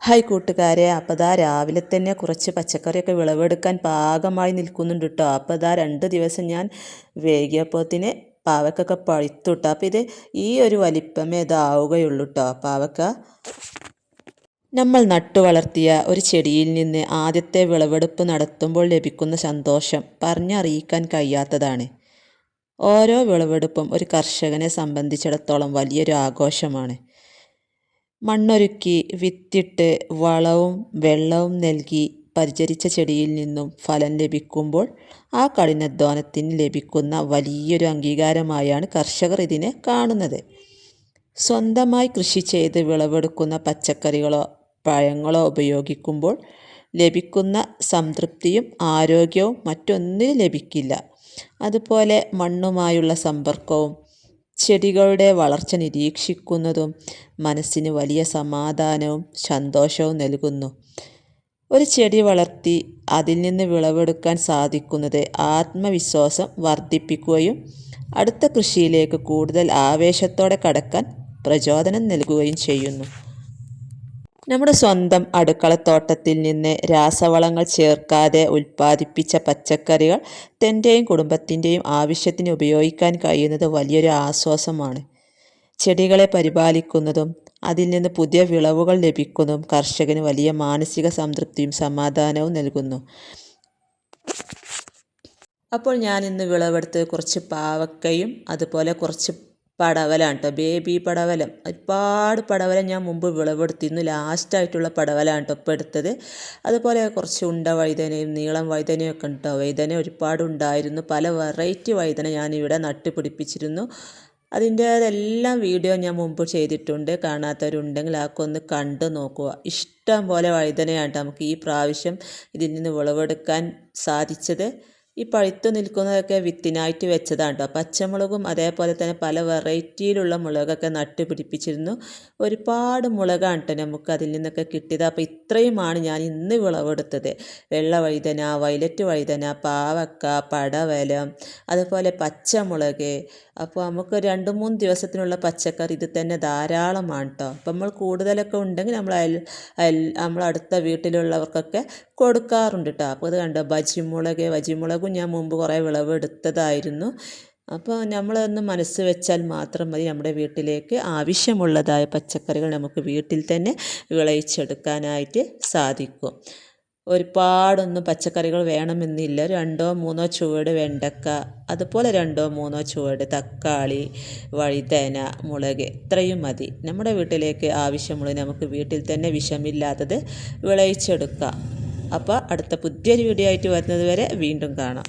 Hi കൂട്ടുകാരെ, അപ്പോൾ ദാ രാവിലെ തന്നെ കുറച്ച് പച്ചക്കറിയൊക്കെ വിളവെടുക്കാൻ പാകമായി നിൽക്കുന്നുണ്ട് കേട്ടോ. അപ്പോൾ ദാ 2 ദിവസം ഞാൻ വൈകിയപ്പോത്തിന് പാവക്കൊക്കെ പഴുത്തു കേട്ടോ. അപ്പോൾ ഇത് ഈ ഒരു വലിപ്പമേ ഇതാവുകയുള്ളൂ കേട്ടോ. പാവക്ക നമ്മൾ നട്ടു വളർത്തിയ ഒരു ചെടിയിൽ നിന്ന് ആദ്യത്തെ വിളവെടുപ്പ് നടത്തുമ്പോൾ ലഭിക്കുന്ന സന്തോഷം പറഞ്ഞറിയിക്കാൻ കഴിയാത്തതാണ്. ഓരോ വിളവെടുപ്പും ഒരു കർഷകനെ സംബന്ധിച്ചിടത്തോളം വലിയൊരു ആഘോഷമാണ്. മണ്ണൊരുക്കി വിത്തിട്ട് വളവും വെള്ളവും നൽകി പരിചരിച്ച ചെടിയിൽ നിന്നും ഫലം ലഭിക്കുമ്പോൾ ആ കഠിനാധ്വാനത്തിന് ലഭിക്കുന്ന വലിയൊരു അംഗീകാരമായാണ് കർഷകർ ഇതിനെ കാണുന്നത്. സ്വന്തമായി കൃഷി ചെയ്ത് വിളവെടുക്കുന്ന പച്ചക്കറികളോ പഴങ്ങളോ ഉപയോഗിക്കുമ്പോൾ ലഭിക്കുന്ന സംതൃപ്തിയും ആരോഗ്യവും മറ്റൊന്നിനും ലഭിക്കില്ല. അതുപോലെ മണ്ണുമായുള്ള സമ്പർക്കവും ചെടികളുടെ വളർച്ച നിരീക്ഷിക്കുന്നതും മനസ്സിന് വലിയ സമാധാനവും സന്തോഷവും നൽകുന്നു. ഒരു ചെടി വളർത്തി അതിൽ നിന്ന് വിളവെടുക്കാൻ സാധിക്കുന്നത് ആത്മവിശ്വാസം വർദ്ധിപ്പിക്കുകയും അടുത്ത കൃഷിയിലേക്ക് കൂടുതൽ ആവേശത്തോടെ കടക്കാൻ പ്രചോദനം നൽകുകയും ചെയ്യുന്നു. നമ്മുടെ സ്വന്തം അടുക്കളത്തോട്ടത്തിൽ നിന്ന് രാസവളങ്ങൾ ചേർക്കാതെ ഉൽപ്പാദിപ്പിച്ച പച്ചക്കറികൾ തൻ്റെയും കുടുംബത്തിൻ്റെയും ആവശ്യത്തിന് ഉപയോഗിക്കാൻ കഴിയുന്നത് വലിയൊരു ആശ്വാസമാണ്. ചെടികളെ പരിപാലിക്കുന്നതും അതിൽ നിന്ന് പുതിയ വിളവുകൾ ലഭിക്കുന്നതും കർഷകന് വലിയ മാനസിക സംതൃപ്തിയും സമാധാനവും നൽകുന്നു. അപ്പോൾ ഞാൻ ഇന്ന് വിളവെടുത്ത് കുറച്ച് പാവക്കയും അതുപോലെ കുറച്ച് പടവലാണ് കേട്ടോ. ബേബി പടവലം, ഒരുപാട് പടവലം ഞാൻ മുമ്പ് വിളവെടുത്തിരുന്നു. ലാസ്റ്റായിട്ടുള്ള പടവലാണ് കേട്ടോ ഇപ്പോൾ എടുത്തത്. അതുപോലെ കുറച്ച് ഉണ്ട വഴുതനയും നീളം വഴുതനയും ഒക്കെ ഉണ്ട് കേട്ടോ. വഴുതന ഒരുപാട് ഉണ്ടായിരുന്നു. പല വെറൈറ്റി വഴുതന ഞാനിവിടെ നട്ട് പിടിപ്പിച്ചിരുന്നു. അതിൻ്റെതെല്ലാം വീഡിയോ ഞാൻ മുമ്പ് ചെയ്തിട്ടുണ്ട്. കാണാത്തവരുണ്ടെങ്കിൽ ആക്കെ ഒന്ന് കണ്ടു നോക്കുക. ഇഷ്ടം പോലെ വഴുതനയാണ് നമുക്ക് ഈ പ്രാവശ്യം ഇതിൽ നിന്ന് വിളവെടുക്കാൻ സാധിച്ചത്. ഈ പഴുത്തു നിൽക്കുന്നതൊക്കെ വിത്തിനായിട്ട് വെച്ചതാണ് കേട്ടോ. പച്ചമുളകും അതേപോലെ തന്നെ പല വെറൈറ്റിയിലുള്ള മുളകൊക്കെ നട്ട് പിടിപ്പിച്ചിരുന്നു. ഒരുപാട് മുളകാണ് കേട്ടോ നമുക്ക് അതിൽ നിന്നൊക്കെ കിട്ടിയത്. അപ്പോൾ ഇത്രയുമാണ് ഞാൻ ഇന്ന് വിളവെടുത്തത്. വെള്ള വഴുതന, വയലറ്റ് വഴുതന, പാവക്ക, പടവലം, അതുപോലെ പച്ചമുളക്. അപ്പോൾ നമുക്ക് 2-3 ദിവസത്തിനുള്ള പച്ചക്കറി ഇത് തന്നെ ധാരാളമാണ് കേട്ടോ. അപ്പം നമ്മൾ കൂടുതലൊക്കെ ഉണ്ടെങ്കിൽ നമ്മൾ അടുത്ത വീട്ടിലുള്ളവർക്കൊക്കെ കൊടുക്കാറുണ്ട് കേട്ടോ. അപ്പോൾ ഇത് കണ്ടോ, വജിമുളകും ഞാൻ മുമ്പ് കുറേ വിളവെടുത്തതായിരുന്നു. അപ്പോൾ നമ്മളൊന്ന് മനസ്സ് വെച്ചാൽ മാത്രം മതി നമ്മുടെ വീട്ടിലേക്ക് ആവശ്യമുള്ളതായ പച്ചക്കറികൾ നമുക്ക് വീട്ടിൽ തന്നെ വിളയിച്ചെടുക്കാനായിട്ട് സാധിക്കും. ഒരുപാടൊന്നും പച്ചക്കറികൾ വേണമെന്നില്ല. 2-3 ചുവട് വെണ്ടക്ക, അതുപോലെ 2-3 ചുവട് തക്കാളി, വഴുതന, മുളക്, ഇത്രയും മതി. നമ്മുടെ വീട്ടിലേക്ക് ആവശ്യമുള്ളത് നമുക്ക് വീട്ടിൽ തന്നെ വിഷമില്ലാത്തത് വിളയിച്ചെടുക്കാം. അപ്പോൾ അടുത്ത പുതിയൊരു വീഡിയോ ആയിട്ട് വരുന്നത് വരെ വീണ്ടും കാണാം.